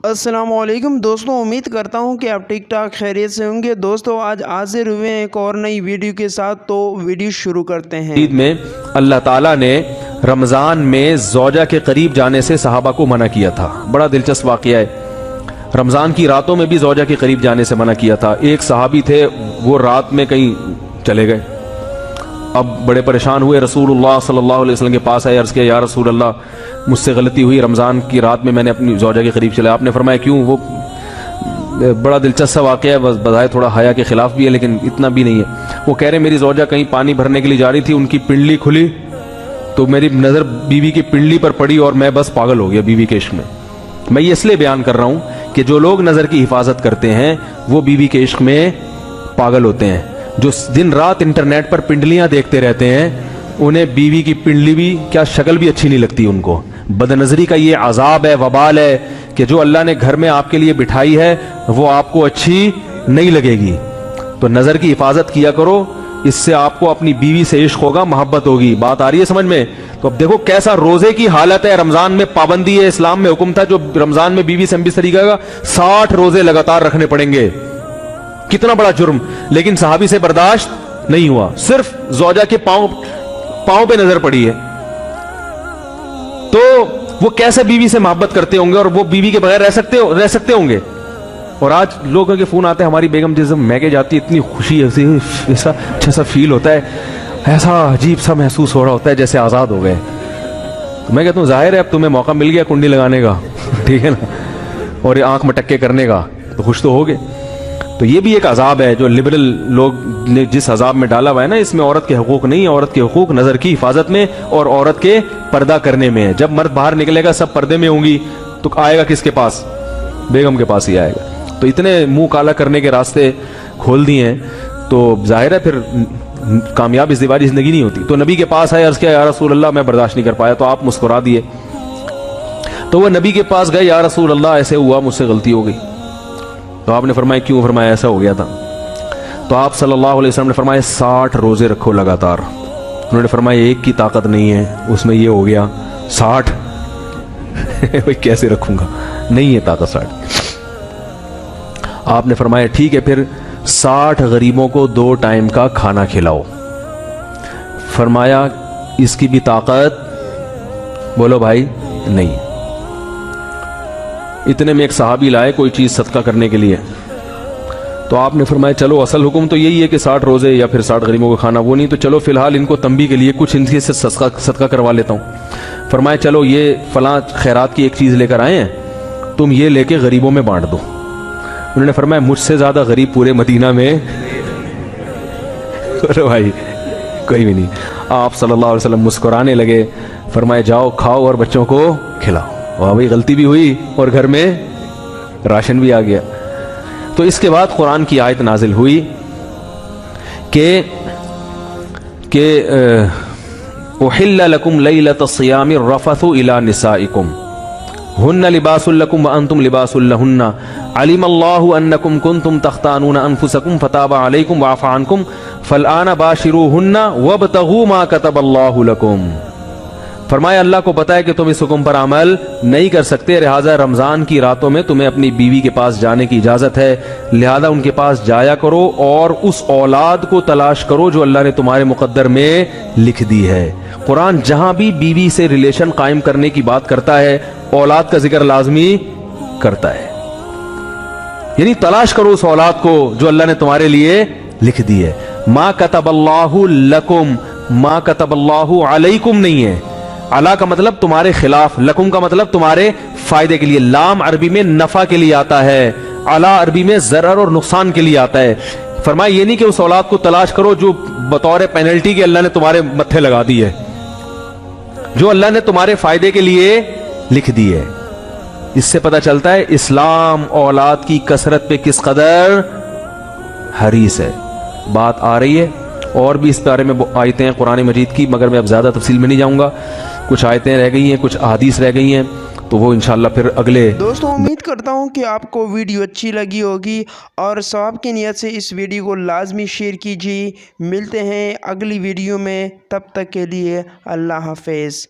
السلام علیکم دوستوں، امید کرتا ہوں کہ آپ ٹھیک ٹھاک خیریت سے ہوں گے۔ دوستوں آج حاضر ہوئے ہیں ایک اور نئی ویڈیو کے ساتھ، تو ویڈیو شروع کرتے ہیں۔ عید میں اللہ تعالیٰ نے رمضان میں زوجہ کے قریب جانے سے صحابہ کو منع کیا تھا۔ بڑا دلچسپ واقعہ ہے۔ رمضان کی راتوں میں بھی زوجہ کے قریب جانے سے منع کیا تھا۔ ایک صحابی تھے، وہ رات میں کہیں چلے گئے، اب بڑے پریشان ہوئے، رسول اللہ صلی اللہ علیہ وسلم کے پاس آئے، عرض کیا یا رسول اللہ مجھ سے غلطی ہوئی، رمضان کی رات میں نے اپنی زوجہ کے قریب چلا۔ آپ نے فرمایا کیوں؟ وہ بڑا دلچسپ واقعہ ہے، بظاہر تھوڑا حیا کے خلاف بھی ہے لیکن اتنا بھی نہیں ہے۔ وہ کہہ رہے میری زوجہ کہیں پانی بھرنے کے لیے جا رہی تھی، ان کی پنڈلی کھلی تو میری نظر بیوی کی پنڈلی پر پڑی اور میں بس پاگل ہو گیا بیوی کے عشق میں۔ میں یہ اس لیے بیان کر رہا ہوں کہ جو لوگ نظر کی حفاظت کرتے ہیں وہ بیوی کے عشق میں پاگل ہوتے ہیں۔ جو دن رات انٹرنیٹ پر پنڈلیاں دیکھتے رہتے ہیں انہیں بیوی کی پنڈلی بھی کیا شکل بھی اچھی نہیں لگتی ان کو۔ بد نظری کا یہ عذاب ہے، وبال ہے کہ جو اللہ نے گھر میں آپ کے لیے بٹھائی ہے وہ آپ کو اچھی نہیں لگے گی۔ تو نظر کی حفاظت کیا کرو، اس سے آپ کو اپنی بیوی سے عشق ہوگا، محبت ہوگی۔ بات آ رہی ہے سمجھ میں؟ تو اب دیکھو کیسا روزے کی حالت ہے۔ رمضان میں پابندی ہے، اسلام میں حکم تھا جو رمضان میں بیوی سے ہم طریقے کا 60 روزے لگاتار رکھنے پڑیں گے۔ کتنا بڑا جرم، لیکن صحابی سے برداشت نہیں ہوا۔ صرف زوجہ کے پاؤں پہ نظر پڑی ہے تو وہ کیسے بیوی سے محبت کرتے ہوں گے، اور وہ بیوی کے بغیر رہ سکتے ہوں گے۔ اور آج لوگوں کے فون آتے ہیں، ہماری بیگم جس میکے جاتی ہے اتنی خوشی، ایسا اچھا سا فیل ہوتا ہے، ایسا عجیب سا محسوس ہو رہا ہوتا ہے جیسے آزاد ہو گئے۔ تو میں کہتا ہوں ظاہر ہے اب تمہیں موقع مل گیا کنڈی لگانے کا، ٹھیک ہے نا، اور یہ آنکھ مٹکے کرنے کا، تو خوش تو ہوگے۔ تو یہ بھی ایک عذاب ہے جو لبرل لوگ نے جس عذاب میں ڈالا ہوا ہے نا، اس میں عورت کے حقوق نہیں، عورت کے حقوق نظر کی حفاظت میں اور عورت کے پردہ کرنے میں ہے۔ جب مرد باہر نکلے گا سب پردے میں ہوں گی تو آئے گا کس کے پاس؟ بیگم کے پاس ہی آئے گا۔ تو اتنے منہ کالا کرنے کے راستے کھول دیے ہیں تو ظاہر ہے پھر کامیاب ازدواجی زندگی نہیں ہوتی۔ تو نبی کے پاس آئے، عرض کیا یا رسول اللہ میں برداشت نہیں کر پایا، تو آپ مسکرا دیے۔ تو وہ نبی کے پاس گئے، یا رسول اللہ ایسے ہوا، مجھ سے غلطی ہو گئی۔ تو آپ نے فرمایا کیوں؟ فرمایا ایسا ہو گیا تھا۔ تو آپ صلی اللہ علیہ وسلم نے فرمایا 60 روزے رکھو لگاتار۔ انہوں نے فرمایا ایک کی طاقت نہیں ہے، اس میں یہ ہو گیا 60 بھائی کیسے رکھوں گا، نہیں ہے طاقت 60۔ آپ نے فرمایا ٹھیک ہے پھر 60 غریبوں کو 2 ٹائم کا کھانا کھلاؤ۔ فرمایا اس کی بھی طاقت بولو بھائی نہیں۔ اتنے میں ایک صحابی لائے کوئی چیز صدقہ کرنے کے لیے، تو آپ نے فرمایا چلو اصل حکم تو یہی ہے کہ 60 روزے یا پھر 60 غریبوں کو کھانا، وہ نہیں تو چلو فی الحال ان کو تنبیہ کے لیے کچھ ان سے صدقہ کروا لیتا ہوں۔ فرمایا چلو یہ فلاں خیرات کی ایک چیز لے کر آئے ہیں، تم یہ لے کے غریبوں میں بانٹ دو۔ انہوں نے فرمایا مجھ سے زیادہ غریب پورے مدینہ میں بھائی کوئی بھی نہیں۔ آپ صلی اللہ علیہ وسلم مسکرانے لگے، فرمایا جاؤ کھاؤ اور بچوں کو کھلاؤ۔ واہ بھائی غلطی بھی ہوئی اور گھر میں راشن بھی آ گیا۔ تو اس کے بعد قرآن کی آیت نازل ہوئی کہ احل لکم لیلۃ الصیام الرفث الی نسائکم ہن لباس لکم وانتم لباس لہن علم اللہ انکم کنتم تختانون انفسکم فتاب علیکم وعفى عنکم فالآن باشروہن وابتغوا ما کتب اللہ لکم۔ فرمایا اللہ کو پتا ہے کہ تم اس حکم پر عمل نہیں کر سکتے، لہذا رمضان کی راتوں میں تمہیں اپنی بیوی کے پاس جانے کی اجازت ہے، لہذا ان کے پاس جایا کرو اور اس اولاد کو تلاش کرو جو اللہ نے تمہارے مقدر میں لکھ دی ہے۔ قرآن جہاں بھی بیوی سے ریلیشن قائم کرنے کی بات کرتا ہے اولاد کا ذکر لازمی کرتا ہے، یعنی تلاش کرو اس اولاد کو جو اللہ نے تمہارے لیے لکھ دی ہے۔ ما کتب اللہ لکم، ما کتب اللہ علیکم نہیں ہے۔ علا کا مطلب تمہارے خلاف، لکم کا مطلب تمہارے فائدے کے لیے۔ لام عربی میں نفع کے لیے آتا ہے، علا عربی میں ضرر اور نقصان کے لیے آتا ہے۔ فرمایا یہ نہیں کہ اس اولاد کو تلاش کرو جو بطور پینلٹی کے اللہ نے تمہارے متھے لگا دی ہے، جو اللہ نے تمہارے فائدے کے لیے لکھ دی ہے۔ اس سے پتہ چلتا ہے اسلام اولاد کی کثرت پہ کس قدر حریص ہے۔ بات آ رہی ہے اور بھی اس بارے میں آیتیں ہیں قرآن مجید کی، مگر میں اب زیادہ تفصیل میں نہیں جاؤں گا۔ کچھ آیتیں رہ گئی ہیں، کچھ احادیث رہ گئی ہیں، تو وہ انشاءاللہ پھر اگلے۔ دوستوں امید کرتا ہوں کہ آپ کو ویڈیو اچھی لگی ہوگی اور ثواب کی نیت سے اس ویڈیو کو لازمی شیئر کیجیے۔ ملتے ہیں اگلی ویڈیو میں، تب تک کے لیے اللہ حافظ۔